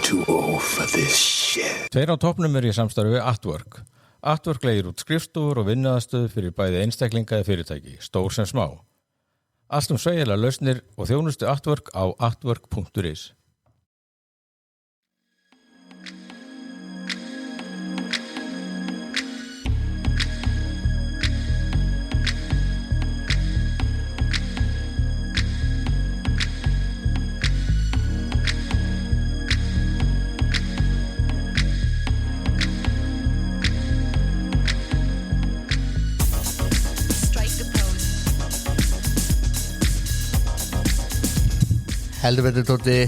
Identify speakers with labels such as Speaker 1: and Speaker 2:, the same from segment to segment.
Speaker 1: too old for this shit.
Speaker 2: Tveir á toppnum í samstarfi við Artwork. Artwork leigir út skrifstofur og vinnuaðstöðu fyrir bæði einstaklinga eða fyrirtæki, stór sem smá. Allt sveigjanlegar lausnir og þjónustu Artwork á artwork.is.
Speaker 3: Heldur betur Tóti.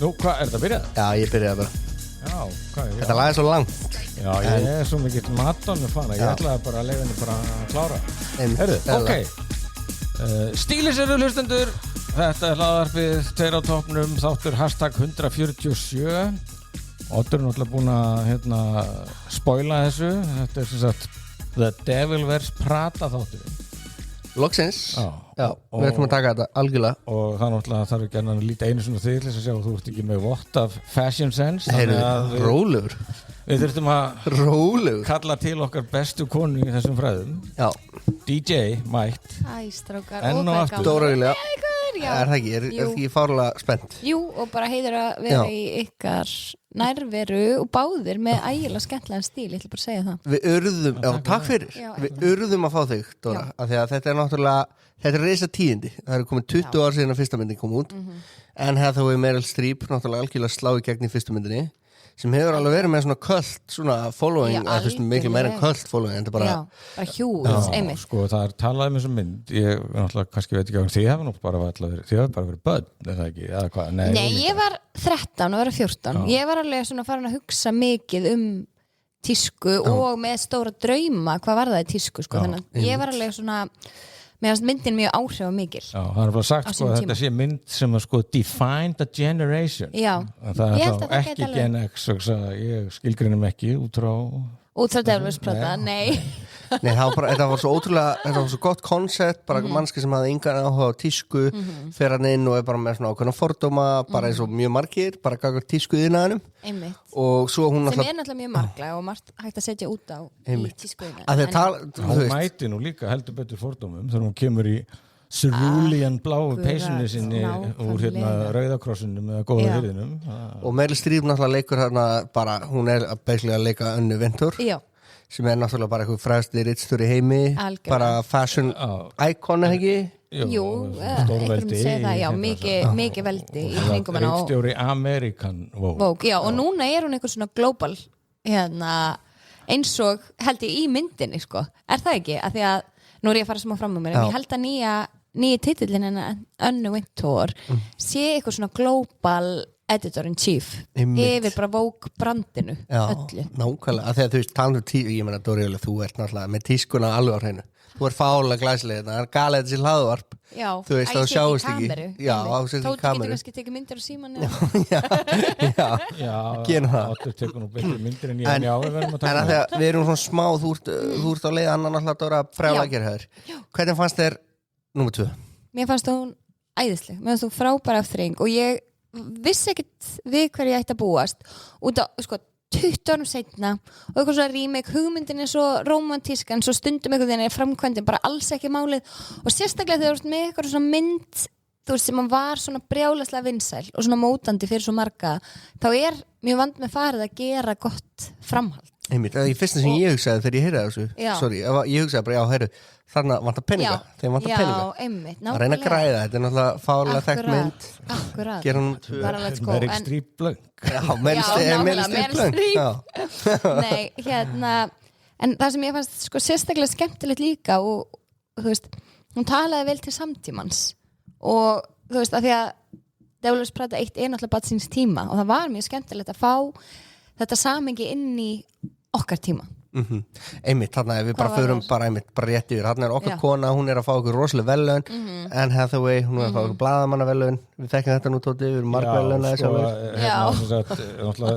Speaker 2: Nú, hvað, þetta byrjað?
Speaker 3: Já, ég byrjaði bara.
Speaker 2: Já, hvað?
Speaker 3: Þetta lag svo langt.
Speaker 2: Já, ég svo mikið Madonna fan að ég ætlaði bara að leyfa henni bara að klára. Herðu, ok. Stílis eru hlustendur. Þetta hlaðvarpið, tveir á toppnum, þáttur #147. Oddur náttúrulega búin að spoila þessu. Þetta sem sagt The Devil Wears Prada þáttur.
Speaker 3: Loksins.
Speaker 2: Já,
Speaker 3: við ætlum að taka þetta algjörlega.
Speaker 2: Og það náttúrulega þarf ekki að líta einu svona til þess að sjá að þú ert ekki með vott af fashion sense.
Speaker 3: Rólegur.
Speaker 2: Við þurftum að kalla til okkar bestu konu í þessum fræðum.
Speaker 3: Já.
Speaker 2: DJ mætt.
Speaker 4: Æstrákar.
Speaker 3: Enn og aftur. Dórauglega. Er það ekki? Er ekki fárlega spennt?
Speaker 4: Jú, og bara heiður að vera í ykkar nærveru og báðir með ægilega skemmtilegan stíl, ég ætla bara að segja það.
Speaker 3: Við urðum, takk fyrir. Við urðum að fá þig, Dóra, af því að þetta er náttúrulega, þetta er reisa tíðindi. Það er komið 20 ár síðan að fyrsta myndin kom út. En Hathaway Meryl Streep náttúrulega algjörlega slá í gegn í fyrstu myndinni, sem hefur alveg verið með svona cult, svona following, að fyrstu miklu meira en cult following, en þetta bara...
Speaker 4: Já, bara hjúð, einmitt.
Speaker 2: Sko, það er talað um þessu mynd, ég náttúrulega kannski veit ekki á því hefur nú bara verið börn, er það ekki? Eða hvað?
Speaker 4: Nei, ég var 13 og var 14. Ég var alveg svona farin að hugsa mikið tísku og með stóra drauma, hvað var það í tísku, sko, þannig að ég var alveg svona... Mér finnst myndin mjög áhrifamikil.
Speaker 2: Já, það er bara sagt sko að þetta sé mynd sem að sko defined a generation.
Speaker 4: Já.
Speaker 2: Það er þá ekki Gen X, ég skilgreinum ekki út frá
Speaker 4: Devil Wears Prada, nei.
Speaker 3: Nei, þetta var svo ótrúlega, þetta var svo gott koncept, bara mannski sem hafði engan áhuga á tísku, fer hann inn og er bara með svona ákveðna fordóma, bara eins og mjög margir, bara gagnvart tísku iðnaðinum.
Speaker 4: Einmitt.
Speaker 3: Og svo hún
Speaker 4: sem er náttúrulega mjög marglega og margt hægt að setja út á í tísku
Speaker 2: iðnaðinum. Hún mæti nú líka heldur betur fordómum þegar hún kemur í cerulean bláu peysunni sinni úr Rauðakrossinum eða góða hirðinum.
Speaker 3: Og Meryl Streep náttúrulega leikur hérna bara, hún er basically að leika Önnu Ventur. Já. Sem er náttúrulega bara eitthvað frægasti ritstjóri í heimi, bara fashion icon, eða ekki?
Speaker 4: Jú, einhverjum segir það, já, mikið veldi í kringum hana.
Speaker 2: Ritstjóri American Vogue.
Speaker 4: Já, og núna er hún eitthvað svona global, eins og held ég í myndinni, sko. Er það ekki? Af því að, nú er ég að fara smá fram með mér, en ég held að nýja titillin hennar Önnu Ventur sé eitthvað svona global editor-in-chief yfir bara Vogue brandinu öllu.
Speaker 3: Já, nákvæmlega, þegar þú veist talandu tíu, ég meina Dóri, þú ert náttúrulega með tískuna alveg á hreinu. Þú ert fálega glæsileg, það er galið þessi hlaðvarp.
Speaker 4: Já,
Speaker 3: þú veist, þá sjáist ekki. Já,
Speaker 4: þá setjum í kameru. Tóti getur kannski tekið myndir á símanum.
Speaker 3: Já, gera það.
Speaker 2: Áttu tekur nú betri myndir en ég við verðum að taka.
Speaker 3: En þegar við erum svona smá, þú ert á leið annan alltaf Dóra brjála að gera hér. Hvernig fannst þér númer 2?
Speaker 4: Mér fannst hún æðisleg. Mér fannst hún frábæra afþreying og ég vissi ekkert við hverju ég ætti að búast út á, sko, 20 árum seinna og eitthvað svona remake, hugmyndin er svo rómantísk en svo stundum einhvern veginn er framkvæmdin bara alls ekki málið og sérstaklega þegar þú ert með eitthvað svona mynd þú veist sem var svona brjálaslega vinsæl og svona mótandi fyrir svo marga þá er mjög vant með farið að gera gott framhald.
Speaker 3: Einmitt, í fyrsta sem ég hugsaði þegar ég heyrði þessu, ég hugsaði bara, heyrðu, þarna vantar peninga, þeim vantar peninga.
Speaker 4: Já, einmitt, nákvæmlega.
Speaker 3: Að reyna að græða, þetta er náttúrulega fárlega þekkt mynd.
Speaker 4: Akkurat.
Speaker 3: Gera hún...
Speaker 2: Meryl Streep blöng.
Speaker 3: Já, Meryl Streep blöng.
Speaker 4: Nei, en það sem ég fannst sko sérstaklega skemmtilegt líka og þú veist, hún talaði vel til samtímans og þú veist, af því að Devil Wears Prada 1 er náttúrulega bara síns tíma og það var mjög skemmtilegt að fá þetta samengi inn í okkar tíma.
Speaker 3: Einmitt, þarna við bara förum bara rétt yfir, þarna er okkar kona, hún er að fá okkur rosalega velun, Anne Hathaway hún er að fá okkur blaðamanna velun, við þekkjum þetta nú Tóti, við erum marg velun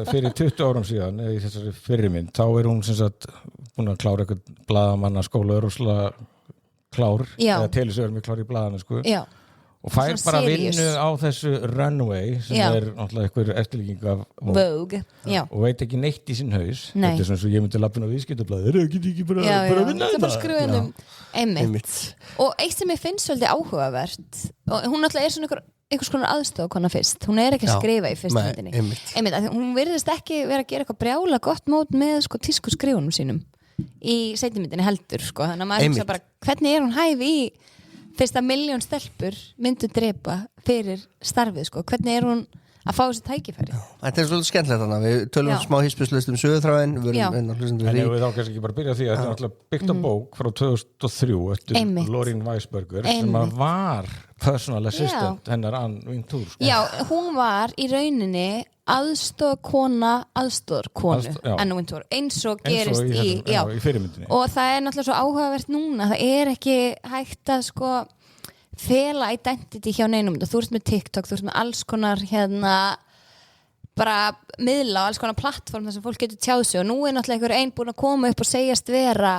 Speaker 2: fyrir 20 árum síðan í þessari fyrri mynd, þá er hún sem sagt búin að klára eitthvað blaðamanna skóla rosalega klár, eða telisögur með klár í blaðamennsku og fær
Speaker 4: Svona
Speaker 2: bara
Speaker 4: serious.
Speaker 2: vinnu á þessu runway sem
Speaker 4: Já.
Speaker 2: náttúrulega einhver eftirlíking af
Speaker 4: Vogue, já.
Speaker 2: og veit ekki neitt í sinn haus
Speaker 4: Nei.
Speaker 2: þetta svona svo ég myndi lappin á viðskiptablaði ekki bara
Speaker 4: Já, já,
Speaker 2: vinna
Speaker 4: það er bara
Speaker 2: þetta
Speaker 4: skruðanum einmitt.
Speaker 3: Einmitt.
Speaker 4: Og eitt sem ég finnst svolítið áhugavert og hún náttúrulega er svona einhvers konar aðstofakona fyrst, hún er ekki að
Speaker 3: Já.
Speaker 4: skrifa í fyrstu
Speaker 3: Nei,
Speaker 4: myndinni
Speaker 3: einmitt.
Speaker 4: af því hún virðist ekki vera að gera eitthvað brjála gott mót með sko, tísku skrifunum sínum í seinni myndinni heldur sko. Þannig að maður hugsa bara, hvernig er hún hæf í fyrst að 1.000.000 stelpur myndu drepa fyrir starfið sko. Hvernig er hún að fá þessi tækifæri?
Speaker 3: Þetta er svolítið skemmtilegt þannig við tölum
Speaker 4: Já.
Speaker 3: smá hispjuslaust söguþráin við
Speaker 4: Já.
Speaker 3: verum hlustendur
Speaker 2: En
Speaker 3: því
Speaker 2: ef við þá kannski ekki bara byrja á því að þetta er náttúrulega byggt á bók frá 2003 eftir
Speaker 4: Einmitt.
Speaker 2: Lorín Weisberger sem
Speaker 4: Einmitt.
Speaker 2: að var personal assistant hennar Ann Wintour sko.
Speaker 4: Já, hún var í rauninni aðstofkonu
Speaker 2: já.
Speaker 4: Ann Wintour, eins og
Speaker 2: Eins
Speaker 4: gerist
Speaker 2: og í,
Speaker 4: já.
Speaker 2: í fyrirmyndinni
Speaker 4: Og það er náttúrulega svo áhugavert núna, það er ekki hægt að sko fela identity hjá neinum, þú ert með TikTok, þú ert með alls konar bara miðla og alls konar plattform þar sem fólk getur tjáð sig og nú er náttúrulega einhver einn búin að koma upp og segjast vera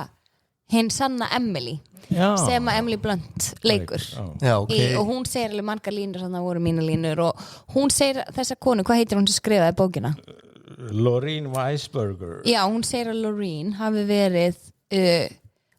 Speaker 4: hinn sanna Emily
Speaker 2: Já.
Speaker 4: sem að Emily Blunt leikur
Speaker 3: Já, ok.
Speaker 4: og hún segir alveg margar línur þannig að það voru mínar línur og hún segir þessa konu, hvað heitir hún sem skrifaði bókina?
Speaker 2: Lorín Weisberger
Speaker 4: Já, hún segir að Loreen hafi verið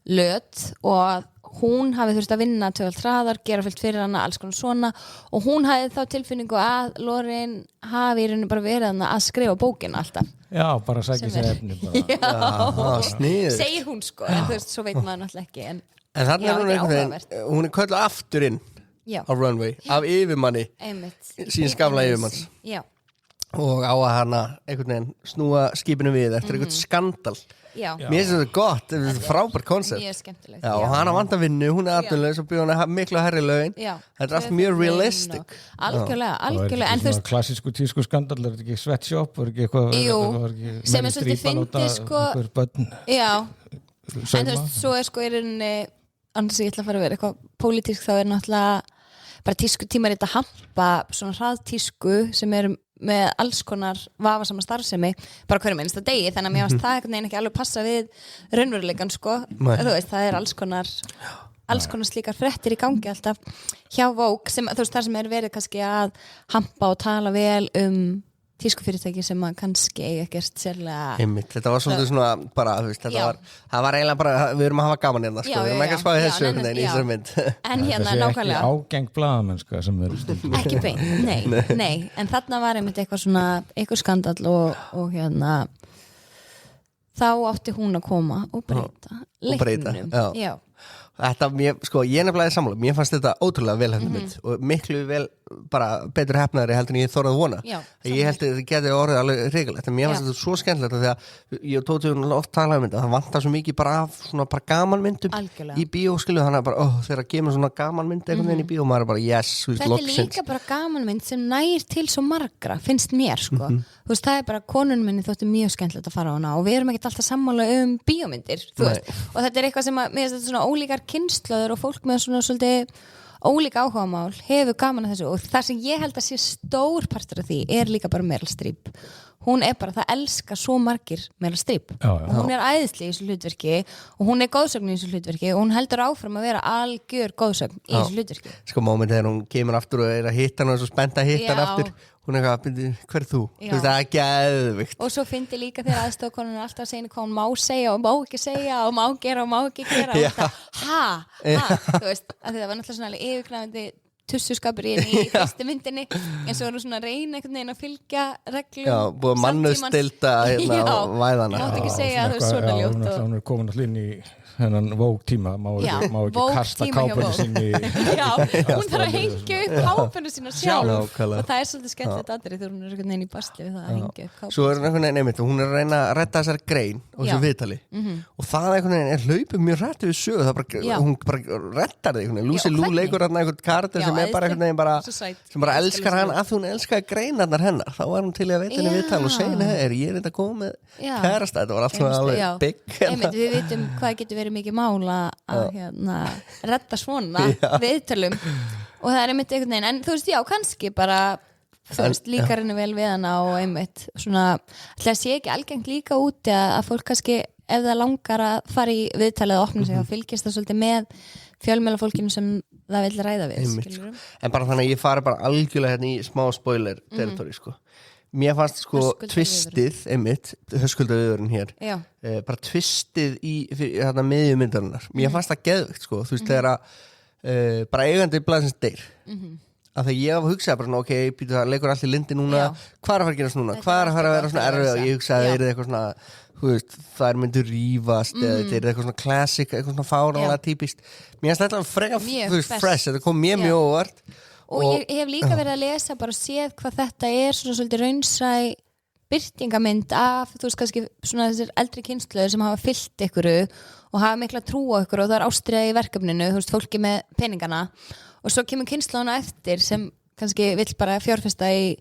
Speaker 4: löt og að hún hafi þurft að vinna töfald hraðar, gera fullt fyrir hana, alls konar svona og hún hafi þá tilfinningu að Loreen hafi í rauninu bara verið hana að skrifa bókina alltaf.
Speaker 2: Já, bara sækja sér efni bara.
Speaker 3: Aha, sniðugt.
Speaker 4: Segir hún sko, en þú veist, svo veit maður náttúrulega ekki en
Speaker 3: En þannig
Speaker 4: Já,
Speaker 3: er hún
Speaker 4: þetta er
Speaker 3: einhvern
Speaker 4: áhugavert.
Speaker 3: veginn hún er kölluð aftur inn
Speaker 4: já,
Speaker 3: á runway af yfirmanni
Speaker 4: einmitt.
Speaker 3: síns gamla yfirmanns
Speaker 4: Já,
Speaker 3: og á að hana einhvern veginn snúa skipinu við eftir einhvern skandal
Speaker 4: já,
Speaker 3: Mér finnst þetta gott, þetta er frábært koncept
Speaker 4: mjög skemmtilegt.
Speaker 3: Já, og hana vantar vinnu, hún er atvinnuleg svo byrja hana miklu herri laun
Speaker 4: Já.
Speaker 3: Þetta er allt mjög realistic
Speaker 4: Algjörlega,
Speaker 2: Og er
Speaker 4: algjörlega,
Speaker 2: ekki
Speaker 4: en þú
Speaker 2: svona
Speaker 4: veist
Speaker 2: klassísku tísku skandal er þetta ekki sweatshop var ekki eitthvað
Speaker 4: Jú,
Speaker 2: var ekki
Speaker 4: sem er
Speaker 2: Meryl
Speaker 4: svolítið
Speaker 2: Streep að láta
Speaker 4: fyndið, sko.
Speaker 2: einhver börn
Speaker 4: Já, en þú
Speaker 2: sauma?
Speaker 4: veist, svo er sko í rauninni annars ég ætla að fara að vera eitthvað pólitísk þá er náttúrulega bara tísku tímar þetta hampa svona hraðtísku sem er með alls konar vafasama starfsemi bara hverjum einasta degi þannig að mér varst það einhvern veginn ekki alveg passa við raunveruleikan sko,
Speaker 3: Nei.
Speaker 4: þú veist, það er alls konar slíkar fréttir í gangi alltaf hjá Vogue sem, þú veist, þar sem er verið kannski að hampa og tala vel tískufyrirtæki sem að kannski eiga ekkert sérlega
Speaker 3: Einmitt, þetta var svolítið svona bara, þú veist, þetta
Speaker 4: Já.
Speaker 3: það var eiginlega bara, við erum að hafa gaman hérna, sko,
Speaker 4: Já,
Speaker 3: við erum
Speaker 4: já,
Speaker 3: ekki að
Speaker 4: já.
Speaker 3: spáði
Speaker 4: Já,
Speaker 3: þessu einhvern veginn í
Speaker 4: já.
Speaker 3: þessari mynd.
Speaker 4: en hérna
Speaker 2: Þetta sé
Speaker 4: nákvæmlega
Speaker 2: ekki ágeng blaðamennska sem verður stundum
Speaker 4: ekki beint, nei en þarna var einmitt eitthvað svona eitthvað skandall og hérna þá átti hún að koma og breyta
Speaker 3: Og breyta,
Speaker 4: leiknum
Speaker 3: já. Þetta, ég er nefnilega í sammála, mér fannst þetta ótrúlega vel hefnum mynd og miklu vel bara betur hefnaðri heldur en ég þorði að vona
Speaker 4: Já,
Speaker 3: ég held að þetta geti orðið alveg regalegt en mér fannst
Speaker 4: Já.
Speaker 3: þetta svo skemmtilegt að því að ég og Tóti oft talaði um þetta það vantar svo mikið bara af svona bara gamanmyndum
Speaker 4: Algjörlega.
Speaker 3: í bíó skilu þannig að bara þegar að kemur svona gamanmynd einhvern veginn í bíó maður er bara yes, þú veist,
Speaker 4: þetta er
Speaker 3: loksins
Speaker 4: líka bara gamanmynd sem nær til svo margra, finnst mér sko þú veist, það er bara konun minni þótti mjög skemmtilegt að fara á hana og við erum ekkert alltaf sammála bíómyndir, þú veist, og þetta er eitthvað sem að, mér finnst þetta svona ólíkar kynslóður og fólk með svona svolítið ólíka áhugamál hefur gaman að þessu og það sem ég held að sé stór partur af því er líka bara Meryl Streep hún er bara, það elskar svo margir Meryl Streep
Speaker 2: Já, já.
Speaker 4: og hún er æðislega í þessu hlutverki og hún er góðsögn í þessu hlutverki og hún heldur áfram að vera algjör góðsögn í þessu hlutverki
Speaker 3: sko móment þegar hún kemur aftur og er að hitta hann og er svo spennt að hitta hann
Speaker 4: Já.
Speaker 3: aftur hún er eitthvað, hver er þú?
Speaker 4: Já.
Speaker 3: Þú veist, það er geðvikt
Speaker 4: og svo fyndi líka þegar aðstofkonun er alltaf að segja henni hvað hún má segja og má ekki segja og má gera og má ekki gera
Speaker 3: Já.
Speaker 4: og þetta, þú veist, að það var náttúrulega svona alveg yfirgnæfandi tussuskapur í fyrstu myndinni en svo er hún svona að reyna einhvern veginn að fylgja reglum
Speaker 3: Já, búið að mannustilda hérna á væðana
Speaker 4: mátt ekki segja að þú er svona ljótt og...
Speaker 2: hún er komin allir inn í hennan Vogue tíma má
Speaker 4: Já,
Speaker 2: ekki
Speaker 4: Vogue
Speaker 2: kasta
Speaker 4: tíma hjá
Speaker 2: kápunni
Speaker 4: Vogue.
Speaker 2: sinni
Speaker 4: Já, hún þarf að hengja upp kápunni sína sjálf
Speaker 3: Nákvæmlega.
Speaker 4: og það er svolítið skemmtilegt aðrið þegar hún er einhvern veginn í basli við það að hengja upp kápunni
Speaker 3: Svo er hún einhvern veginn einmitt og hún er að reyna að redda þessari grein og þessu
Speaker 4: Já.
Speaker 3: viðtali og það einhvern veginn er hlaupið mjög rætt við sögu það bara,
Speaker 4: Já.
Speaker 3: hún bara reddar þig einhvern veginn Lucy
Speaker 4: Já,
Speaker 3: Liu
Speaker 4: hvernig?
Speaker 3: leikur hann einhvern karakter
Speaker 4: Já,
Speaker 3: sem er bara einhvern veginn bara
Speaker 4: Svo sæt.
Speaker 3: sem bara
Speaker 4: Ég
Speaker 3: elskar
Speaker 4: elska
Speaker 3: hann af því hún elskar greinarnar hennar þá var hún til í að veita henni
Speaker 4: Já.
Speaker 3: viðtal og segja henni ég er þetta komið með
Speaker 4: Já.
Speaker 3: kærasta þetta var allt svona
Speaker 4: Já.
Speaker 3: alveg big hérna.
Speaker 4: Einmitt, við vitum hvað getur verið mikið mála að hérna, redda svona viðtölum og það er einmitt einhvern veginn en þú veist, já, kannski bara þú veist, líkar henni vel við hana og einmitt svona, ætla að sé ekki algengt líka úti að fólk kannski ef það langar að fara í viðtalið að opna sig og fylgjast það svolítið með fjölmiðlafólkinu sem það vill ræða við
Speaker 3: sko. En bara þannig að ég fari bara algjörlega hérna í smá spoiler territory sko. Mér fannst sko tvistið einmitt, höskuldaviðurinn hér bara tvistið í hérna miðjumyndarinnar mér fannst það geðveikt sko, þú veist þegar að bara eigandi blaðsins deyr að þegar ég hugsaði bara ok, það leikur allir lindi núna hvað er að fara að gerast núna, hvað er að fara að vera svona erfið og ég hugsaði að það er eitthvað svona þú veist, þær myndir rífast eða þetta er eitthvað svona classic, eitthvað svona fáránlega típist mér finnst þetta freka fresh, þetta kom mjög óvart
Speaker 4: og ég hef líka verið að lesa bara séð hvað þetta er svona svolítið raunsæ birtingamynd af, þú veist kannski svona þessir eldri kynslöður sem hafa fyllt ykkur og hafa mikla trú á ykkur og það er ástriða í verkefninu, þú veist, fólki með peningana og svo kemur kynslöðuna eftir sem kannski vill bara fjárfesta í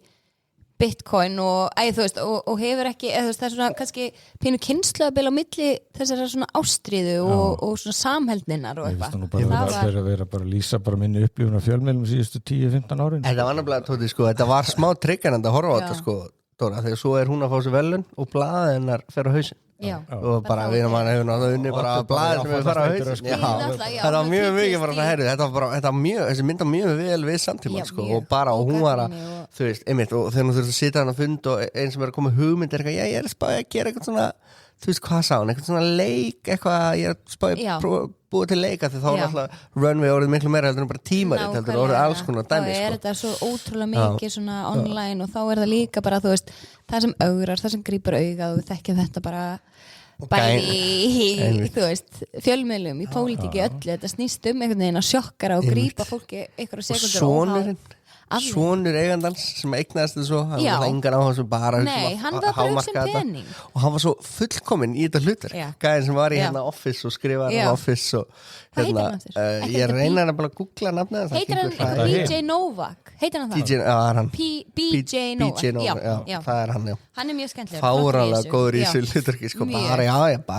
Speaker 4: Bitcoin og þú veist og hefur ekki eða, veist, það er svona kannski pínu kynslöðabil á milli þessara svona ástríðu og svona samheldninnar og eitthvað.
Speaker 2: Ég veist að vera bara að lýsa bara minni upplifun af fjölmiðlum síðustu 10-15 árin.
Speaker 3: Þetta var nefnilega tóti sko, þetta var smá tryggjandi að horfa á þetta sko, Dóra, þegar svo er hún að fá sér velun og blaðið hennar fer á hausinn. Og bara við mann hefur náttúrulega unni bara blaðið sem hefur farið á hausinn. Þetta var mjög mikið bara að herri, þetta var mjög, þessi mynda mjög vel við samtímann sko og bara og hún var að, þú veist, einmitt og þegar hún þurfti að sitja hann að fund og einn sem er að koma hugmynd er eitthvað, ég er að spája að gera eitthvað svona, þú veist hvað sá hann, eitthvað svona leik, eitthvað, ég er að spája búið til leika því þá er alltaf runway orðið miklu meira heldur en bara tímaritt heldur orðið alls konar dæmi
Speaker 4: þá er þetta svo ótrúlega mikið svona online og þá er það líka bara þú veist það sem augrar, það sem grípur augað og við þekkjum þetta bara bæði í þú veist fjölmiðlum, í pólitíki, öllu þetta snýst einhvern veginn að sjokkara og grípa fólki einhverja sekundur
Speaker 3: sonur eigandans sem eignaðist þetta svo hann var engan áhuga sem bara
Speaker 4: hann var bara sem pening
Speaker 3: og hann var svo fullkominn í þetta hlutur gæðin sem var í hérna Office og skrifaði hérna Office og hérna ég reynaði bara að googla nafnið
Speaker 4: heitir hann BJ Novak heitir hann það? BJ Novak
Speaker 3: já, það er hann
Speaker 4: hann er mjög skemmtilegur
Speaker 3: fáralega góður í þessu hluturki sko bara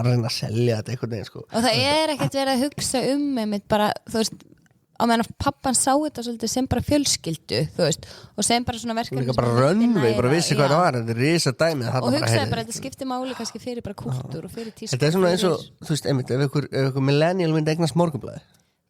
Speaker 3: reyna að selja þetta einhvern veginn sko
Speaker 4: og það er ekkert verið að hugsa einmitt bara þú veist á meðan pappan sá þetta svolítið sem bara fjölskyldu þú veist og sem bara svona verkefni
Speaker 3: líka bara runway, bara vissi hvað það var þetta er risa dæmi
Speaker 4: og hugsaði bara þetta skiptir máli kannski fyrir bara kultúr og fyrir tísku
Speaker 3: þetta er svona eins og, þú veist, einmitt ef einhver millennial myndi eignast Morgunblaðið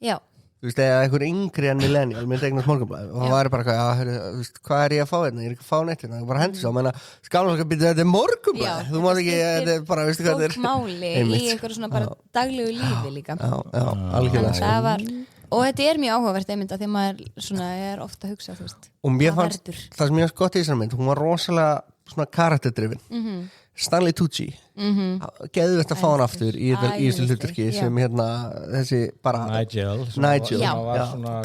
Speaker 3: þú veist, eða einhver yngri en millennial myndi eignast Morgunblaðið og það væri bara þú veist, hvað er ég að fá hérna, ég er ekki að fá neitt hérna bara hendur svo, menna, skálanlega býta þetta er Morgunblaðið þú mátt ekki, þetta er bara, veistu hvað þetta er
Speaker 4: máli í einhverju svona bara daglegu lífi líka
Speaker 3: algjörlega
Speaker 4: og þetta er mjög áhugavert einmitt að því maður svona er ofta að hugsa þú veist
Speaker 3: og mér fannst það sem ég var gott í þessari mynd hún var rosalega svona karakterdrifin Stanley Tucci geðu þetta að fá hann aftur í þessu hluturki sem hérna þessi bara
Speaker 2: Nigel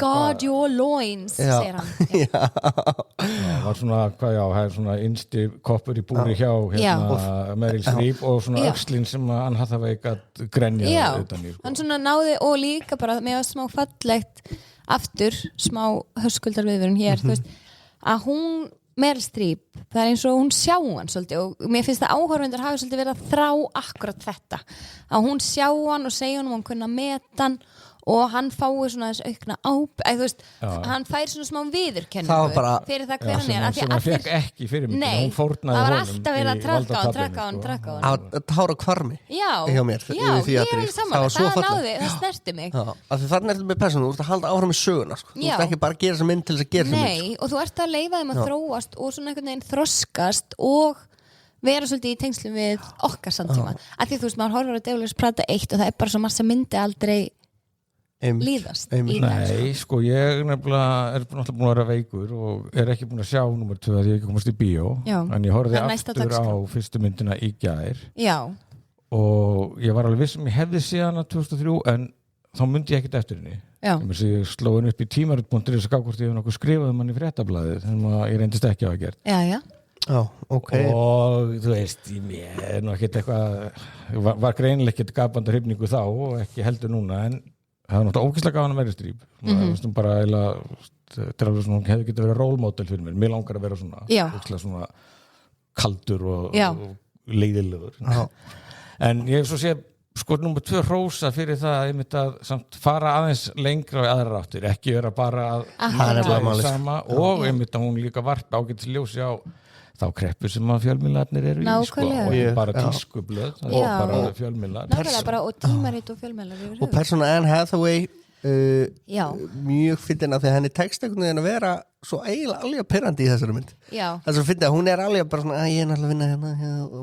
Speaker 4: God your loins segir hann
Speaker 2: var svona, hvað það er svona innsti koppur í búri hjá hérna Meryl Streep og svona öxlin sem hann Hathaway gat grenja utan í
Speaker 4: hann svona náði og líka bara með smá fallegt aftur smá höskuldarviðvörun hér þú veist að hún Meryl Streep, það er eins og hún sjá hann svolítið og mér finnst það áhorfendur hafa svolítið verið að þrá akkurat þetta að hún sjá hann og segja hann kunna meta hann og hann fái svona þess aukna þú veist, hann fær svona smá viðurkenningu fyrir það hver hann er
Speaker 2: sem hann fekk ekki fyrir mig hún fórnaði
Speaker 4: það var alltaf verið að trakka á hann
Speaker 3: að tára kvarmi hjá mér
Speaker 4: ég er saman, það snerti mig
Speaker 3: þannig er þetta með persónu, þú ert að halda áfram með söguna þú ert ekki bara að gera þessa mynd til þess að gera
Speaker 4: nei, og þú ert að leyfa þeim að þróast og svona einhvern veginn þroskast og vera svolítið í tengslum við okkar samtíma af því þú veist, maður horfir að Devils prata eitt og það er bara svo massa myndi aldrei líðast í dag
Speaker 2: nei, sko ég nefnilega er náttúrulega búin að vera veikur og er ekki búin að sjá nummer 2 að ég ekki komast í bíó en ég horfði aftur á fyrstu myndina í gær og ég var alveg viss ég hefði séð hana 2003 en þá myndi ég ekkert eftir henni ég sló henni upp í tímarit.is og gaf hvort ég hef nokkuð skrifað hann í fréttablaðið þannig að ég reyndist ekki að hafa gert og þú veist ég er nú ekkert eitthvað var greinilega ekkert gapandi hrifningu þá og ekki heldur núna en það var náttúrulega ógeðslega gaman að Meryl Streep bara hún hefði getið verið rólmódel fyrir mér langar að vera svona kaldur og leiðilegur en ég hef svo séð sko nummer 2 hrósa fyrir það einmitt að samt fara aðeins lengra í aðrar áttir ekki vera bara að sama og einmitt að hún líka varpa ágætis ljósi á þá kreppur sem að fjölmiðlarnir eru í sko, og bara tískublöð og bara fjölmiðlar
Speaker 4: bara, og tímarit og fjölmiðlar
Speaker 3: og persóna Anne Hathaway mjög fyndin að því að henni tekst einhvern veginn að vera svo eiginlega alveg pirrandi í þessari mynd það er svo fyndið að hún alveg bara svona ég náttúrulega að vinna hérna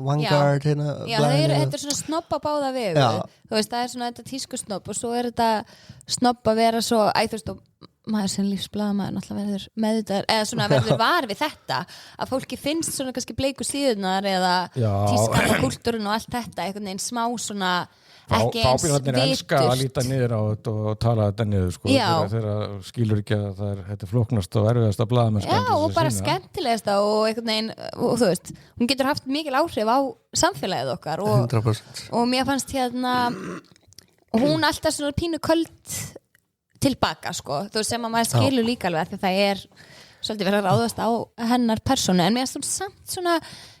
Speaker 3: Vanguard hérna
Speaker 4: þetta svona snobb á báða vegu þú veist, það svona þetta tískusnobb og svo þetta snobb að vera svo maður sem lífsblaðamaður náttúrulega verður meðvitaður eða svona verður var við þetta að fólki finnst svona kannski bleiku síðunar eða tískan og kúltúrun og allt þetta einhvern veginn smá svona ekki eins
Speaker 2: vitur elska að líta niður á þetta og tala þetta niður sko, þegar skilur ekki að þetta er flóknast og erfiðast að blaða
Speaker 4: og bara skemmtilegast og einhvern veginn og þú veist, hún getur haft mikil áhrif á samfélagið okkar og mér fannst hérna hún alltaf svona pínu köld tilbaka sko, þú veist sem að maður skilur líka alveg því það er svolítið verið að ráðast á hennar persónu en mér finnst hún samt svona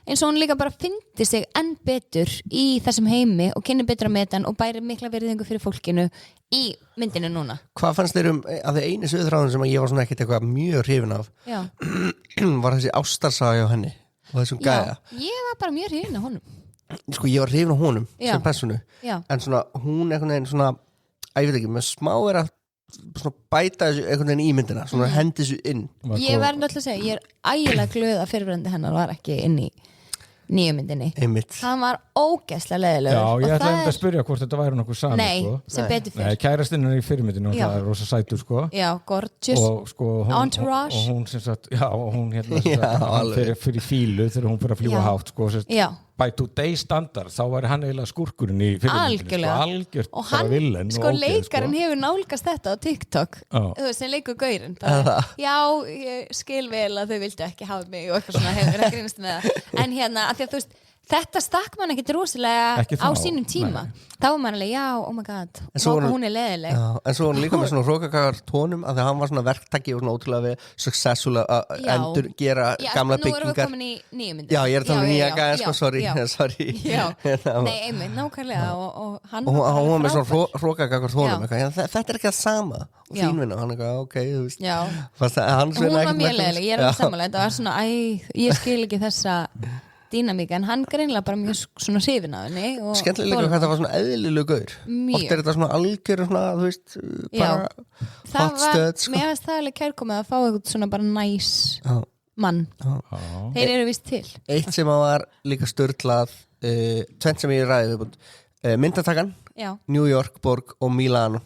Speaker 4: eins og hún líka bara fyndi sig enn betur í þessum heimi og kynni betur á metan og bæri mikla virðingu fyrir fólkinu í myndinu núna.
Speaker 3: Hvað fannst þér að því einu sögðráðun sem ég var svona ekkert eitthvað mjög hrifin af var þessi ástarsaga á henni og þessum gæja?
Speaker 4: Ég var bara mjög hrifin af honum.
Speaker 3: Sko ég var hrifin af honum sem persónu en svona hún einhvern veginn svona ég veit ekki, með smá er að svona bæta þessu einhvern veginn í myndina svona hendi þessu inn
Speaker 4: ég verð náttúrulega að segja, ég er ægilega glöð að fyrirverandi hennar var ekki inn í nýju myndinni hann var ógeðslega leiðilegur
Speaker 2: ég ætlaði að spyrja hvort þetta væri nokkuð sami
Speaker 4: sem betur fyrr
Speaker 2: kærastinn í fyrirmyndinu og það er rosa sætur sko
Speaker 4: gorgeous
Speaker 2: og
Speaker 4: entourage
Speaker 2: og hún sem sagt og hún hérna fyrir fílu þegar hún fyrir að fljúga hátt sko by today standard þá var hann eiginlega skurkurinn í fyrirmyndinu algjört
Speaker 4: og hann leikarinn hefur nálgast þetta á TikTok þú veist sem leikur gaurinn ég skil vel að þau vildu ekki hafa mig og eitthvað svona hefur að grínast með það en hérna að því að þú veist þetta stakk mann ekkert rosalega á sínum tíma þá var mann alveg, oh my god hún er leiðileg
Speaker 3: en svo var hann líka með svona hrókakakar tónum að því að hann var svona verktaki og svona ótrúlega við successful að endur gera gamla byggingar
Speaker 4: nú erum við komin í nýju myndi
Speaker 3: ég er að tala um nýja gæja sko, sorry
Speaker 4: nei, einmitt, nákvæmlega og hann
Speaker 3: var með svona hrókakakar tónum þetta er ekki það sama og þínvinna, hann er ok, þú veist
Speaker 4: hún var mjög leiðileg, ég er alveg sammála þetta var svona, ég skil ekki þessa dýnamíka, en hann greinlega bara mjög svona hrifin af henni
Speaker 3: skemmtilega líka hvað það var svona eðlileg gaur oft er þetta svona algjör svona, þú veist bara hot stöð
Speaker 4: mér finnst það alveg kærkomið að fá eitthvað svona bara næs mann þeir eru vist til
Speaker 3: eitt sem var líka sturlað tvennt sem ég ræði myndatakan, New York borg og Milano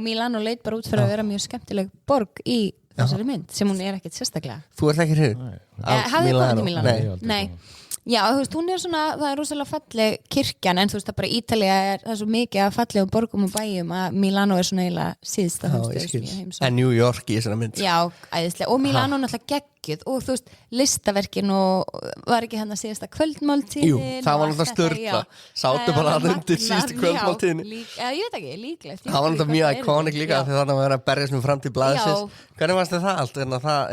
Speaker 4: Milano leit bara út fyrir að vera mjög skemmtileg borg í þessari mynd sem hún er ekkert sérstaklega.
Speaker 3: Þú ert ekki hrifin?
Speaker 4: Hafið þið komið til Milano? Nei. Já, þú veist, hún er svona, það er rosalega falleg kirkjan, en þú veist, það bara Ítalía það er svo mikið að fallegum borgum og bæjum að Milano er svona eiginlega síðsta
Speaker 3: en New York í þessari mynd
Speaker 4: Já, æðislega, og Milano náttúrulega geggjuð og þú veist, listaverkin og var ekki hérna síðasta kvöldmáltíðin
Speaker 3: Jú, það var náttúrulega störla sátu bara að undir síðasta kvöldmáltíðin
Speaker 4: ég veit ekki, líklegt
Speaker 3: það var náttúrulega mjög iconic líka þegar þannig að vera að berjast með fram til blaðsins hvernig varst það allt,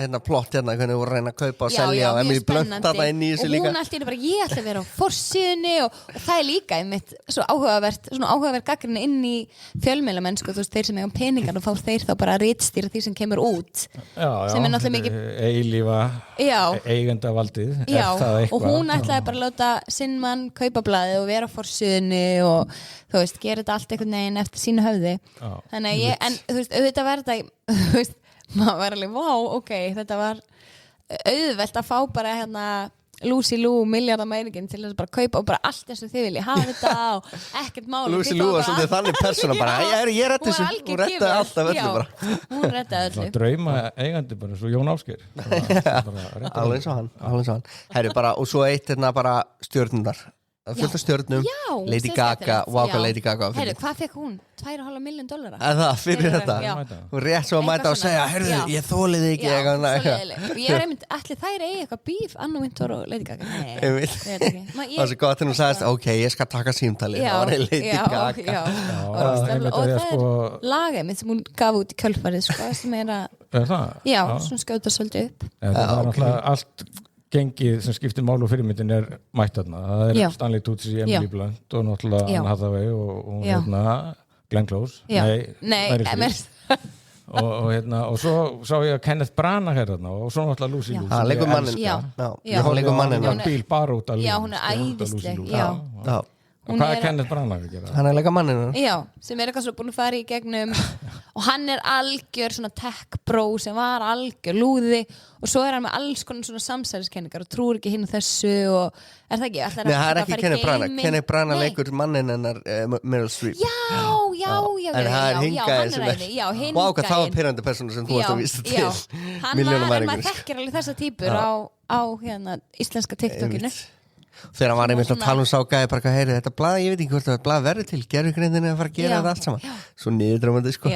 Speaker 3: hérna plott hérna, hvernig voru að reyna að kaupa og selja og Emily Blunt þarna inn í þessu líka
Speaker 4: og hún alltaf bara, ég ætla að vera á forsíðunni og það er líka einmitt svo áhugavert gagnrýni inn í fjölmiðlamennsku, þú veist, þeir sem eiga peningar og fá þeir þá bara að ritstýra því sem kemur út sem er náttúrulega mikið
Speaker 2: eilífa eigendavaldið
Speaker 4: og hún ætlaði bara að láta sinn mann kaupa blaðið og vera á forsíðunni og þú veist, gera þetta allt einhvern veginn eftir sínu höfði þannig að en þú veist, auðvitað var þetta þú veist, maður var alveg, ok, þetta var auðvelt að fá bara hérna Lucy Lou, miljardamærikinn til þess að bara kaupa og bara allt eins og þið vilja hafa þetta og ekkert máli
Speaker 3: Lucy Lou er svolítið þannig persóna bara ég reddi þessu, hún reddaði alltaf öllu bara
Speaker 4: hún reddaði öllu
Speaker 2: drauma eigandi bara svo Jón Ásgeir
Speaker 3: alveg eins og hann herri bara, og svo eitt hérna bara stjörnundar fullt af stjörnum, Lady Gaga Waka Lady Gaga
Speaker 4: herri, hvað fekk hún? $2,5 million
Speaker 3: það fyrir þetta hún rétt svo að mæta og segja herru, ég þólið ekki
Speaker 4: og ég er einmitt, allir þær eigi eitthvað bíf Anna Wintour og Lady Gaga
Speaker 3: það var svo gott þegar hún sagðist ok, ég skal taka símtali það var Lady Gaga
Speaker 4: og það er lagið mitt sem hún gaf út í kjölfarið sem er að svona skjóta svolítið upp
Speaker 2: það var náttúrulega allt gengið sem skiptir málu og fyrirmyndin er mætt þarna. Það er Stanley Tucci, Emily Blunt og náttúrulega Anne Hathaway og hérna Glenn Close. Nei, og hérna og svo sá ég að Kenneth Branagh hérna og svo náttúrulega Lucy Liu.
Speaker 3: Hann leikur manninn.
Speaker 2: Hann leikur manninn. Hann bíl bara út að
Speaker 4: Já, hún er æðisleg. Já.
Speaker 2: Og hvað Kenneth Branagh að gera?
Speaker 3: Hann leika manninn
Speaker 4: Já, sem eitthvað svona búin að fara í gegnum og hann algjör svona tech bro sem var algjör lúði og svo hann með alls konar svona samsæriskenningar og trúir ekki hinn og þessu og það ekki?
Speaker 3: Nei, það ekki Kenneth Branagh. Kenneth Branagh leikur manninn hennar Meryl Streep.
Speaker 4: Já,
Speaker 3: en það hingaði sem
Speaker 4: ekki.
Speaker 3: Vá, hvað það var pirrandi persóna sem þú varst að vísa til.
Speaker 4: Hann var, maður þekkir alveg þessa típur á hérna íslenska TikTokinu.
Speaker 3: Þegar hann var einmitt að tala sá gæði bara hvað heyri þetta blað, ég veit ekki hvort það blað verður til gerfugrindinni að fara að gera þetta allt saman svo niðurdrömmandi sko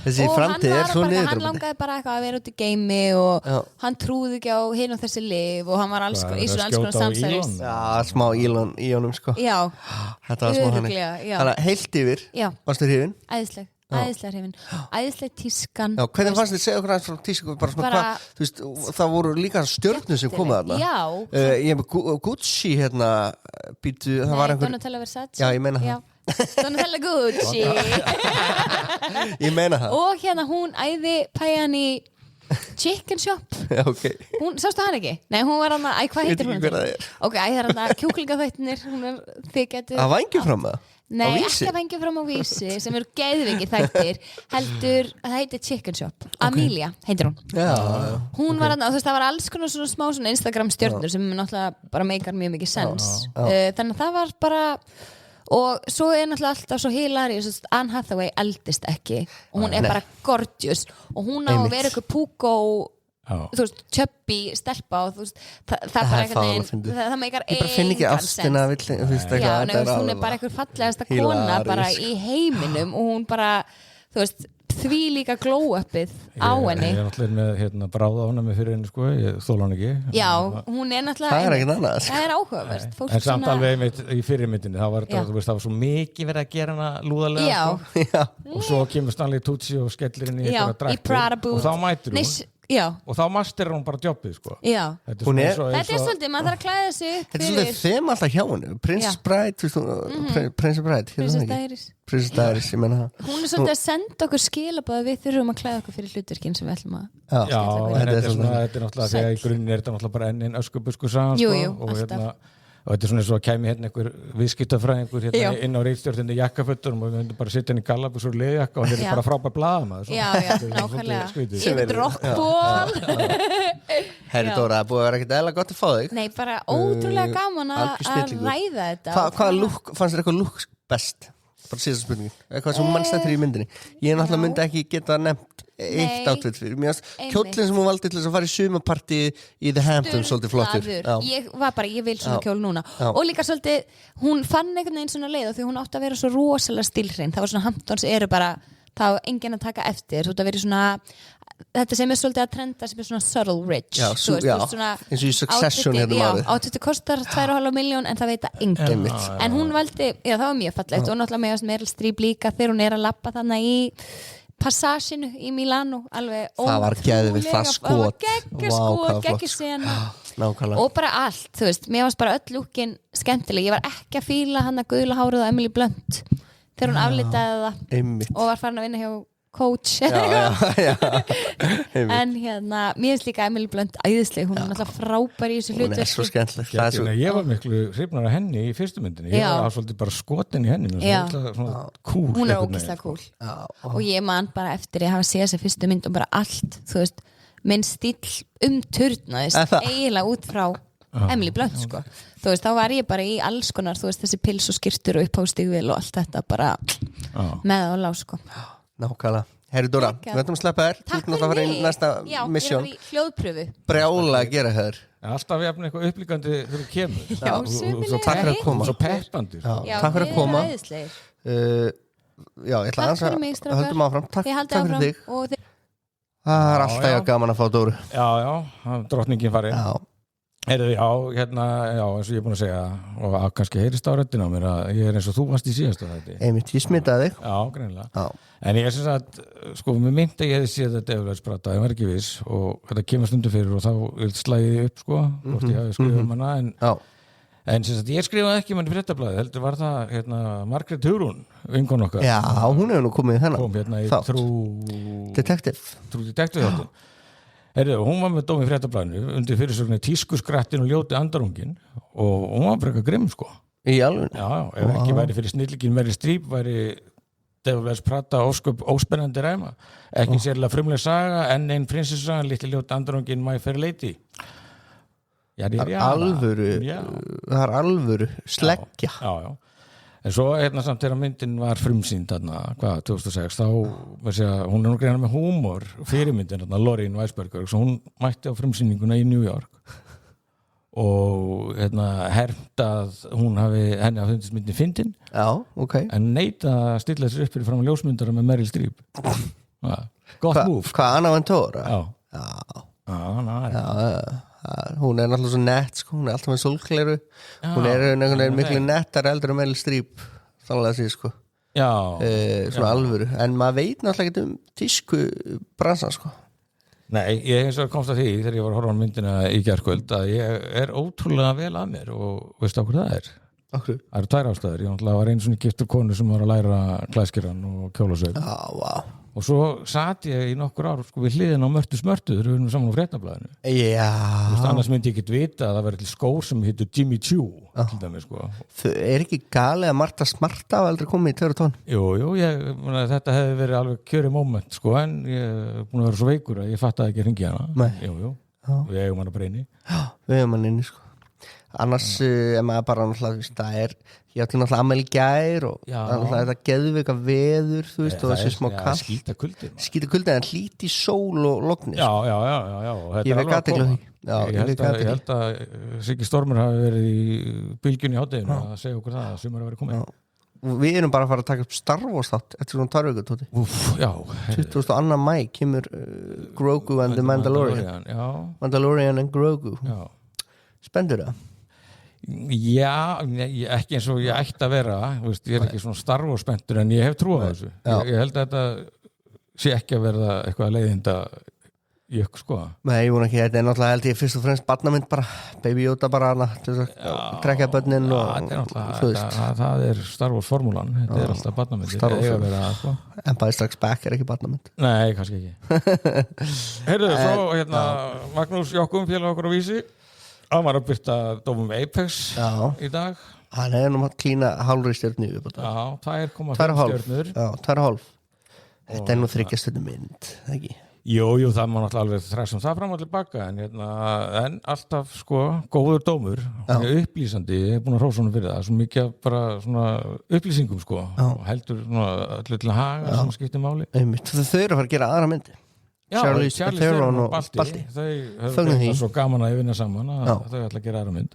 Speaker 3: þessi framtíð svo niðurdrömmandi
Speaker 4: hann langaði bara eitthvað að vera út í geimi og hann trúði ekki á hinn og þessi lyf og hann var alls konar samsæris
Speaker 3: smá Elon í honum sko þetta var smá hann þannig að heilt yfir varstu hrifin?
Speaker 4: æðislega hrifin, æðislega tískan
Speaker 3: hvernig fannst þið segja okkur aðeins frá tísku bara svona hvað, þú veist, það voru líka stjörnur sem komið þarna ég hef Gucci hérna býtu, það var einhver
Speaker 4: Donatella Versace
Speaker 3: já, ég meina það
Speaker 4: Donatella Gucci
Speaker 3: ég meina það
Speaker 4: og hérna hún æði pæjan í Chicken Shop hún, sástu hann ekki? Nei, hún var hann að, hvað heitir hún? Ok, það er hann að kjúklingaþættinir hún er þið getur
Speaker 3: að vængjum fram það?
Speaker 4: Nei, ekki að vengja fram á Vísi sem eru geðvikið þættir heldur, það heitir Chicken Shop Amelia, heitir hún hún var þarna, og þú veist, það var alls konar svona smá svona Instagram stjörnur sem náttúrulega bara meikar mjög mikið sens þannig að það var bara og svo er náttúrulega alltaf svo hilarious Anne Hathaway eldist ekki og hún er bara gorgeous og hún á að vera eitthvað Pugo þú veist, tjöppi, stelpa og þú veist, það bara eitthvað það meikar
Speaker 3: ég bara finn ekki ástina
Speaker 4: hún er bara eitthvað fallegasta kona bara í heiminum og hún bara, þú veist því líka glow-upið á henni
Speaker 2: ég er náttúrulega með bráða ána með fyrir henni sko, ég þóla hann ekki
Speaker 4: já, hún er náttúrulega
Speaker 3: það er ekkert annað
Speaker 4: það er áhugavert
Speaker 2: en samt alveg einmitt í fyrirmyndinni það var svo mikið verið að gera hana lúðalega sko. Og svo kemur Stanley Tucci og skellir henni í
Speaker 4: Prada boot
Speaker 2: og þá mætir hún og þá masterir hún bara jobbið sko.
Speaker 4: Þetta er svolítið, maður þarf að klæða sig upp
Speaker 3: þetta er svolítið þeim alltaf hjá henni Princess Bride Princess Diaries ég menna það
Speaker 4: hún er svolítið að senda okkur skilabóð við þurfum að klæða okkur fyrir hlutverkinn sem við ætlum að
Speaker 2: þetta er náttúrulega þegar í grunni er þetta náttúrulega bara enn öskubusku sagan og þetta er svona eins og að kæmi hérna einhver viðskiptafræðingur hérna inn á reitstjórninni jakkafötunum og við myndum bara sitja henni í gallabus og leðjakka og hann er bara frábær blaðamaður
Speaker 4: nákvæmlega sem rockból
Speaker 3: Herri Dóra, það búið að vera ekkert eðla gott að fá þig
Speaker 4: nei, bara ótrúlega gaman að ræða þetta
Speaker 3: hvaða lúk, fannst þér eitthvað lúk best? Bara síðan spurningin, eitthvað sem mann stættir í myndinni ég náttúrulega myndi ekki geta nefnt eitt átfit fyrir mér kjólinn sem hún valdi til þess að fara í sumapartí í The Hamptons svolítið flottur
Speaker 4: ég vil svona kjól núna og líka svolítið, hún fann einhvern veginn svona leið og því hún átti að vera svo rosalega stílhrein það var svona Hamptons eru bara þá enginn að taka eftir þú ert að vera svona þetta sem er svolítið að trenda sem er svona subtle rich
Speaker 3: eins og í Succession
Speaker 4: átfitið kostar 2,5 miljón en það veit að enginn en hún valdi, það var mjög fallegt og náttúrulega með Meryl Streep líka þegar hún er að labba þannig í passaginu í Milano alveg
Speaker 3: það var geðvikt það skot
Speaker 4: geggjur sena og bara allt, þú veist, mér varst bara öll lúkin skemmtileg, ég var ekki að fíla hann að guðla hárið á Emily Blunt þegar hún aflitaði það og var farin að vinna hjá coach en hérna mér finnst líka Emily Blunt æðisleg hún er náttúrulega frábær í þessu hlutverki
Speaker 3: hún er svo skemmtileg
Speaker 2: ég var miklu hrifnar af henni í fyrstu myndinni ég var svolítið bara skotin í henni cool,
Speaker 4: hún er ógeðslega cool og ég man bara eftir ég hafa séð þessi fyrstu mynd og bara allt þú veist, minn stíl turnaðist eiginlega út frá Emily Blunt sko þú veist, þá var ég bara í alls konar þú veist, þessi pils og skyrtur og upphástígvél og allt þetta bara með og lá sko
Speaker 3: nákvæmlega, herri Dóra, við ætlum að sleppa þér þú ætlum að fara í næsta mission
Speaker 4: ég var í hljóðpröfu
Speaker 3: brjála að gera þér
Speaker 2: alltaf jafn eitthvað upplíkandi þegar þú kemur
Speaker 3: takk fyrir að koma
Speaker 2: svo peppandi
Speaker 3: takk fyrir að koma ég ætla að höldum áfram takk fyrir þig það er alltaf gaman að fá Dóru
Speaker 2: drottningin farið hérna, eins og ég er búin að segja og kannski heyrist á röddina á mér að ég er eins og þú varst í síðast
Speaker 3: einmitt, ég smitaði þig
Speaker 2: greinilega en ég er sem sagt, sko, mér myndi að ég hefði séð þetta eflagsbrata, ég var ekki viss og þetta kemur stundu fyrir og þá slæði ég upp sko, hvort ég hafi skrifað hana en sem sagt, ég skrifaði ekki manni fréttablaði, heldur var það Margrét Hugrún, vinkon okkar
Speaker 3: hún hefur nú komið í þennan
Speaker 2: kom hérna í True Detective hún var með dóm í fréttablaðinu undir fyrirsögninni tískuskrættin og ljóti andarungin og hún var bara eitthvað grimm sko
Speaker 3: Í alveg?
Speaker 2: Já, ef ekki væri fyrir snillíkin Meryl Streep væri Devil Wears Prada óspennandi ræma ekki sérlega frumleg saga en einn prinsessa, litli ljót andrungin My Fair Lady
Speaker 3: Það er alvöru sleggja
Speaker 2: já. En svo samt þegar myndin var frumsýnd þarna, 2006 þá, hún nú greina með húmor fyrirmyndin, Lorraine Weisberger svo hún mætti á frumsýninguna í New York og hermt að henni hafi fundist myndin fyndin en neita að stilla sér upp fyrir fram að ljósmyndara með Meryl Streep gott move
Speaker 3: Hvað, Anna Ventura?
Speaker 2: Já,
Speaker 3: hún er náttúrulega svo nett sko. Hún er alltaf með sólkleru hún er miklu nettar eldur en Meryl Streep þannig að það sé sko svona alvöru en maður veit náttúrulega ekki tísku bransan sko
Speaker 2: Nei, ég eins og komst að því þegar ég var að horfa á myndina í gærkvöld að ég er ótrúlega vel að mér og veistu okkur það er?
Speaker 3: Okkur?
Speaker 2: Það eru 2 ástæður, ég var einu svona giftur konu sem var að læra klæðskeran og kjólasaup og svo sat ég í nokkur ár sko, við hliðin á Mörtu Smörtu þegar við erum saman á Fréttablaðinu annars myndi ég ekki vita að það verið til skór sem hittu Jimmy Choo til dæmis sko.
Speaker 3: Þau ekki galið að Marta Smarta hafa aldrei komið í 2 tonn?
Speaker 2: Jú, þetta hefði verið alveg kjörið moment sko, en ég er búin að vera svo veikur að ég fattaði ekki að hringja hana Jú, við eigum hana bara inni
Speaker 3: Við eigum hana inni sko annars er maður bara náttúrulega það er, ég ætlum náttúrulega ammæli gær og náttúrulega þetta geðveika veður þú veist og þessi smá kall skýta kuldi en hlíti sól og logni
Speaker 2: já
Speaker 3: ég veit athygli á því
Speaker 2: ég held að Siggi Stormur hafi verið í bylgjunni í hádeginu að segja okkur það að sumar hafi verið komið
Speaker 3: við erum bara að fara að taka upp Star Wars þátt eftir svona 2 vikur Tóti 22. mæ kemur Grogu and the Mandalorian and Grogu spenntur það?
Speaker 2: Já, ekki eins og ég ætti að vera veist, ég er ekki svona Star Wars spenntur en ég hef trú á þessu ég held að þetta sé ekki að verða eitthvað leiðinda jökk sko
Speaker 3: Nei, ég vona ekki, þetta er náttúrulega held ég fyrst og fremst barnamynd bara, Baby Yoda bara til þess að trekja börnin
Speaker 2: það er Star Wars formúlan þetta er alltaf barnamynd
Speaker 3: Empire Strikes Back er ekki barnamynd
Speaker 2: Nei, kannski ekki Heyrðu, svo Magnús Jókum félag okkur á Vísi hann var að byrta dómum Apex í dag
Speaker 3: hann hefði nú mátt klína hálfri stjörnu
Speaker 2: 2,5 stjörnur
Speaker 3: 2,5 þetta er nú 3 stjörnu mynd ekki?
Speaker 2: Jú, það má náttúrulega alveg þræsum það fram og tilbaka en alltaf sko góður dómur upplýsandi, ég er búin að hrósa honum fyrir það svo mikið bara svona upplýsingum sko og heldur öllu til að haga sem skiptir máli
Speaker 3: þau eru að fara að gera aðra myndi
Speaker 2: Charlie Theron og Balti þau höfðu svo gaman að vinna saman að þau ætla að gera aðra mynd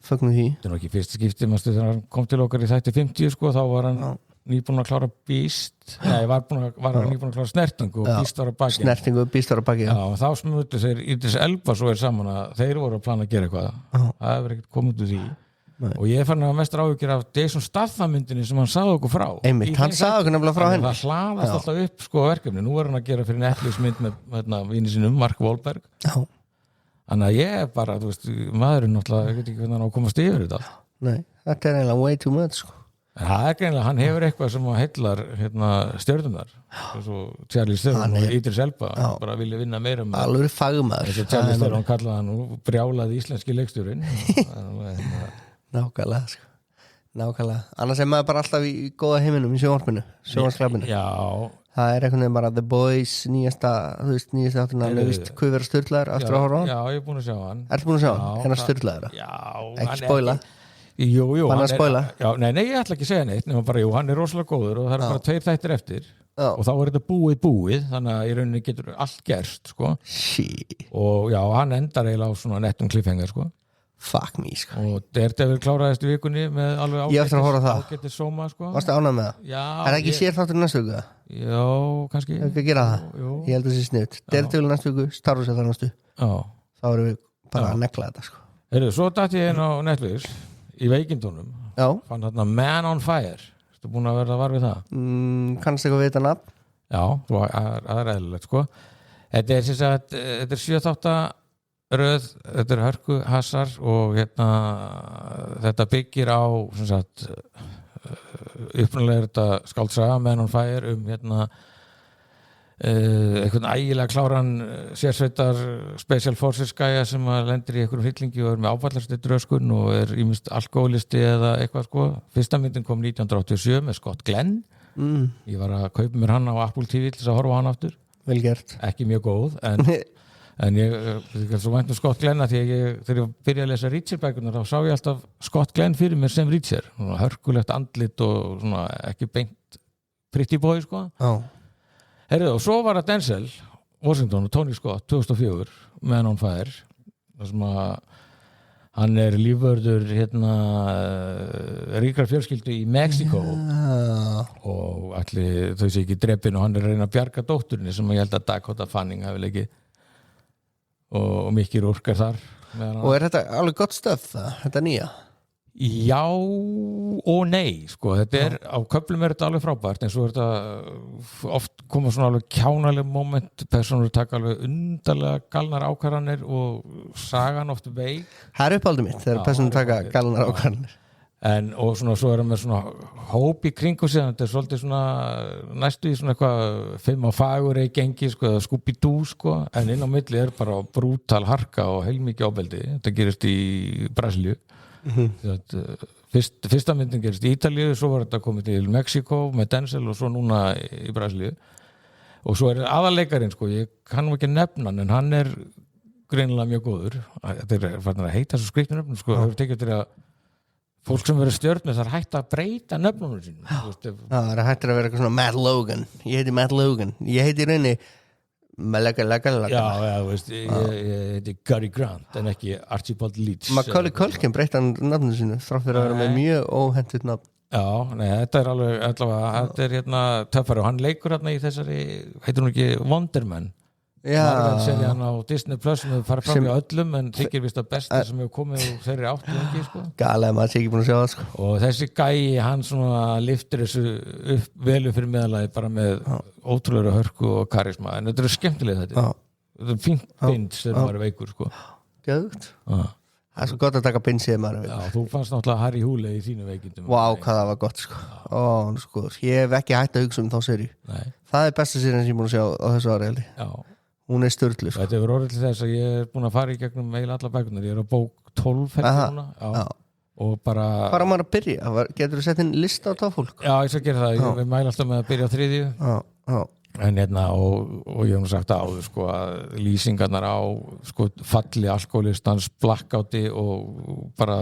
Speaker 3: fögnum því
Speaker 2: þetta er nú ekki fyrst skipti þegar hann kom til okkar í þætti 50 sko þá var hann nýbúin að klára Beast var hann nýbúin að klára Snertingu og Beast var á baki
Speaker 3: Snertingu og Beast var á baki
Speaker 2: þá smutu þeir Idris Elba svo saman að þeir voru að plana að gera eitthvað það hefur ekkert komið úr því og ég fann að mestra áhyggjur af Jason Statham myndinni sem hann sagði okkur frá
Speaker 3: hann sagði okkur nefnilega frá henni
Speaker 2: það hlaðast alltaf upp sko verkefni nú er hann að gera fyrir Netflix mynd með vini sinum Mark Wahlberg þannig að ég bara, þú veist, maðurinn náttúrulega, ég veit ekki hvernig hann á að komast yfir þetta
Speaker 3: Nei, þetta er eiginlega way too much sko
Speaker 2: en það er greinlega, hann hefur eitthvað sem heillar stjörnunar svo Charlie Theron og Idris Elba bara vilja vinna meira með
Speaker 3: alveg fagmaður
Speaker 2: Charlie Theron kallaði hann og brjálaði íslenski leikstjórinn
Speaker 3: Nákvæmlega annars er maður bara alltaf í góða heiminum í sjónvarsklapinu það er einhvern veginn bara The Boys nýjasta átturna hvað verður styrlaður aftur að horfa á hann?
Speaker 2: Já, ég er búin að sjá hann
Speaker 3: Ertu búin að sjá hann? Hennar styrlaður? Ekki spoila
Speaker 2: Jú,
Speaker 3: hann að spoila?
Speaker 2: Nei, ég ætla ekki að segja neitt nema bara, hann er rosalega góður og það er bara 2 þættir eftir og þá er þetta búið þannig að í rauninni getur allt gerst sko. Og já, hann endar eiginlega á svona nettum cliffhanger sko
Speaker 3: Fuck me sko
Speaker 2: og Daredevil kláraðist í vikunni með alveg ágættis sóma sko
Speaker 3: Varstu ánægð með það?
Speaker 2: Já
Speaker 3: Er það ekki sér þáttur næstu viku?
Speaker 2: Já, kannski
Speaker 3: Ég ekki að gera það Ég held að það sé sniðt Daredevil næstu viku, Star Wars er það næstu þá erum við bara að nekla þetta sko
Speaker 2: Heyrðu, svo datt ég inn á Netflix í veikindunum fann þarna Man on Fire Ertu búin að verða var við það?
Speaker 3: Kannast eitthvað við þetta nafn?
Speaker 2: Já, það er eðlilegt sko Þetta er 7 þáttar röð, þetta er hörku hasar og þetta byggir á upprunalega þetta skáldsaga Man on Fire einhvern ægilega kláran sérsveitar Special Forces gæja sem lendir í einhverjum hryllingi og með áfallarsteytur öskun og ýmist alkoholisti eða eitthvað sko. Fyrsta myndin kom 1987 með Scott Glenn. Ég var að kaupa mér hann á Apple TV til að horfa á hann aftur.
Speaker 3: Vel gert.
Speaker 2: Ekki mjög góð, en ég svo vænt Scott Glenn að þegar ég byrjaði að lesa Reacher-bækurnar þá sá ég alltaf Scott Glenn fyrir mér sem Reacher. Hörkulegt andlit og svona, ekki beint pretty boy sko. Herðu, og svo var það Denzel Washington og Tony Scott 2004 Man on Fire þar sem að hann lífvörður ríkrar fjölskyldu í Mexíkó og allir þau sé ekki drepin og hann að reyna að bjarga dótturinni sem ég held að Dakota Fanning hafi leikið og Mickey Rourke þar
Speaker 3: og þetta alveg gott stöf þetta nýja?
Speaker 2: Já og nei sko, þetta á köflum þetta alveg frábært en svo þetta oft koma svona alveg kjánaleg moment, personur taka alveg undarlega galnar ákvarðanir og sagan oft veik.
Speaker 3: Það uppáldið mitt þegar personur taka galnar ákvarðanir.
Speaker 2: Og svona svo með svona hóp í kringu sig, þetta svolítið svona næstu í svona eitthvað 5 á fagur í gengi sko, Scooby-Doo sko, en inn á milli bara brútal harka og heilmikið ofbeldi. Þetta gerist í Brasilíu. Fyrsta myndin gerist í Ítalíu, svo var þetta komið til Mexíkó með Denzel og svo núna í Brasilíu og svo aðalleikarinn sko, ég kann nú ekki nefna hann en hann greinilega mjög góður þetta farin að heita svo skrýtnu nöfnum sko, hefur tekið til að fólk sem verður stjörnur þarf hægt að breyta nöfnunum sínum
Speaker 3: það hægt að vera eitthvað svona Matt Logan ég heiti Matt Logan, ég heiti í rauninni
Speaker 2: Já, veist, ég heiti Gary Grant en ekki Archibald Leach
Speaker 3: Macaulay Culkin breytti hann nafninu sínu þrátt fyrir að vera með mjög óhentugt nafn
Speaker 2: Já, nei, þetta alveg allavega, þetta töffari og hann leikur í þessari, heitir hún ekki Wonder Man Marvel serían á Disney Plus sem hefur farið fram í öllum en þykir vist að besta sem hefur komið úr þeirri áttu ekki sko.
Speaker 3: Galið, maður sé ekki búin að sjá það sko.
Speaker 2: Og þessi gæi, hann svona liftir þessu upp velu fyrir meðalagi bara með ótrúlega hörku og karisma en þetta skemmtilega þetta fínt bind sem maður veikur sko.
Speaker 3: Gjögt Það svo gott að taka bind sem maður veikur
Speaker 2: Já, þú fannst náttúrulega Harry Hole í þínu veikindum
Speaker 3: Vá, hvað það var gott sko. Ég hef ekki hægt að hugsa þá seríu Það besta serían sem ég búin að sjá á þessu ári heldur Hún störtlu sko.
Speaker 2: Þetta hefur orðið til þess að ég búin að fara í gegnum eiginlega alla bækunar, ég á bók 12 núna og bara
Speaker 3: maður að byrja, getur þú sett inn lista á fólk?
Speaker 2: Já, ég skal gera það, ég mæla alltaf með að byrja á 3. En og ég hef nú sagt áður sko að lýsingarnar á sko falli alkoholistans blackouti og bara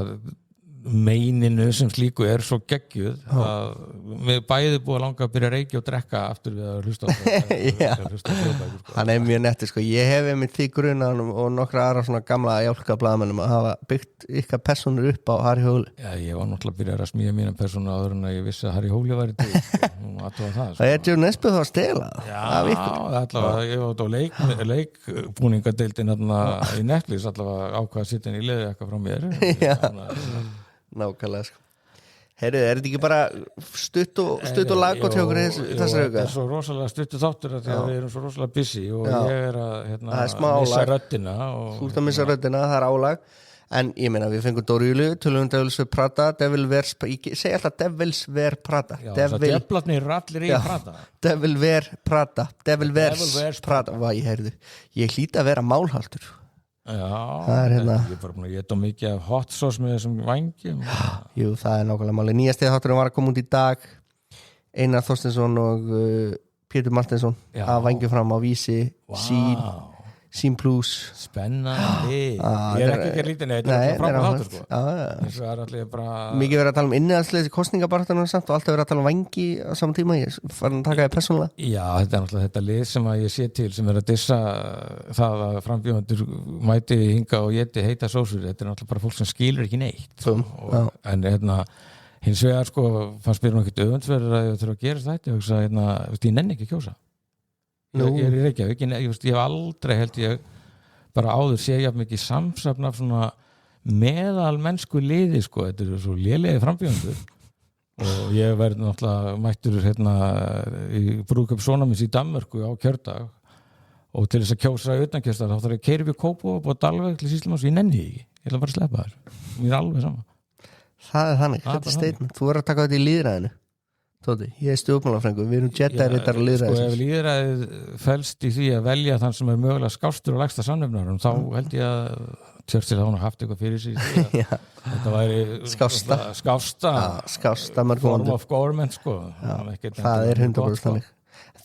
Speaker 2: meininu sem slíku svo geggjuð að við bæði búið að langa að byrja að reykja og drekka aftur við að hlusta á
Speaker 3: hann mjög netti sko, ég hef einmitt því grunan og nokkra aðra svona gamla jálka blaðmennum að hafa byggt ykkar personur upp á Harry Hole
Speaker 2: Já, ég var náttúrulega að byrja að smíða mína persónu áður en að ég vissi að Harry Hole væri til
Speaker 3: Það Joe Nesbitt þá að stela
Speaker 2: Já, allavega, ég var á leikbúningadeildin í Netflix allavega ákvað að sitja inn í liði eitthvað frá mér
Speaker 3: Nákvæmlega sko. Heyrðu, þetta ekki bara stutt og lag og tjókur þessari auka?
Speaker 2: Þetta svo rosalega stuttu þáttur því að við erum svo rosalega busy og ég að missa röddina
Speaker 3: Þú ert að missa röddina, það álag en ég meina við fengum Dóri Júliu tölum Devils Wear Prada ég segi alltaf Devils Wear Prada
Speaker 2: Devlarnir allir í Prada
Speaker 3: Devil Wear Prada Devil Wears Prada ég hlýt að vera málhaldur
Speaker 2: Já, ég er bara búin að geta mikið af hot sauce með þessum vængjum
Speaker 3: Jú, það nákvæmlega máli Nýjasti þátturinn var að koma út í dag Einar Þorsteinsson og Pétur Martinsson að vængjum fram á Vísi Sín Plus
Speaker 2: Spennandi Ég er ekki lítið neitt þetta er frábært þáttur sko
Speaker 3: Mikið verið að tala innihaldsleysi kosningabaráttunum samt og alltaf verið að tala vængi á saman tíma ég farin að taka það persónulega
Speaker 2: Já, þetta náttúrulega þetta lið sem að ég sé til sem að dissa það að frambjóðandur mæti hinga og geti heita sósur þetta náttúrulega bara fólk sem skilur ekki neitt en hins vegar sko fannst mér nú ekkert öfundsverður að ég þurfa að gera þetta ég nenni ekki að kjósa Ég er í Reykjavík, ég hef aldrei held ég bara áður sé ég mikið samsafn af svona meðal mennsku liði sko, þetta eru svo lélegi frambjóðendur og ég verði náttúrulega mættur í brúðkaup sonar minns í Danmörku á kjördag og til þess að kjósa utankjörstar þá þarf ég að keyra við Kópavog og Dalvík til Sýslumanns og ég nenni ekki, ég ætla bara að sleppa þér mér er alveg sama
Speaker 3: Það er þannig, þetta er statement, þú verður að taka þetta í lýðræðinu Tóti, ég stjórnmálafræðingur, við erum Jedi-rittar og lýðræðisins.
Speaker 2: Ef lýðræðið felst í því að velja þann sem mögulega skástur og lægsta samnefnarum, þá held ég að Churchill hafa haft eitthvað fyrir sig þetta væri
Speaker 3: skásta
Speaker 2: form of government sko.
Speaker 3: Það 100% þannig.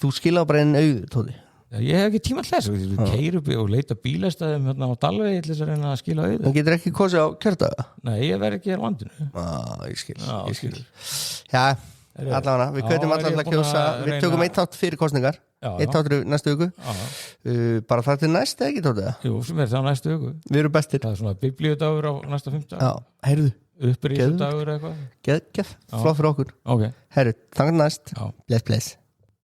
Speaker 3: Þú skilja bara einn auð, Tóti.
Speaker 2: Ég hef ekki tíma til þess, við keyrum upp og leita bílastæðum hérna á Dalvegi til þess að reyna að skila auð.
Speaker 3: Það getur ekki kosið á kjördaga?
Speaker 2: Nei, ég verð ekki á landinu.
Speaker 3: Ég skil. Já, allavega, við kveitum allavega að kjósa, við tökum eitt þátt fyrir kosningar, eitt þáttur næstu viku, bara það til næstu ekki, Tóti?
Speaker 2: Jú, sem það næstu viku.
Speaker 3: Við erum bestir.
Speaker 2: Það svona biblíudagur á næsta 5.
Speaker 3: Já, heyrðu.
Speaker 2: Upprísudagur eitthvað.
Speaker 3: Geð, flott fyrir okkur.
Speaker 2: Ok.
Speaker 3: Heyrðu, þannig næst. Bless.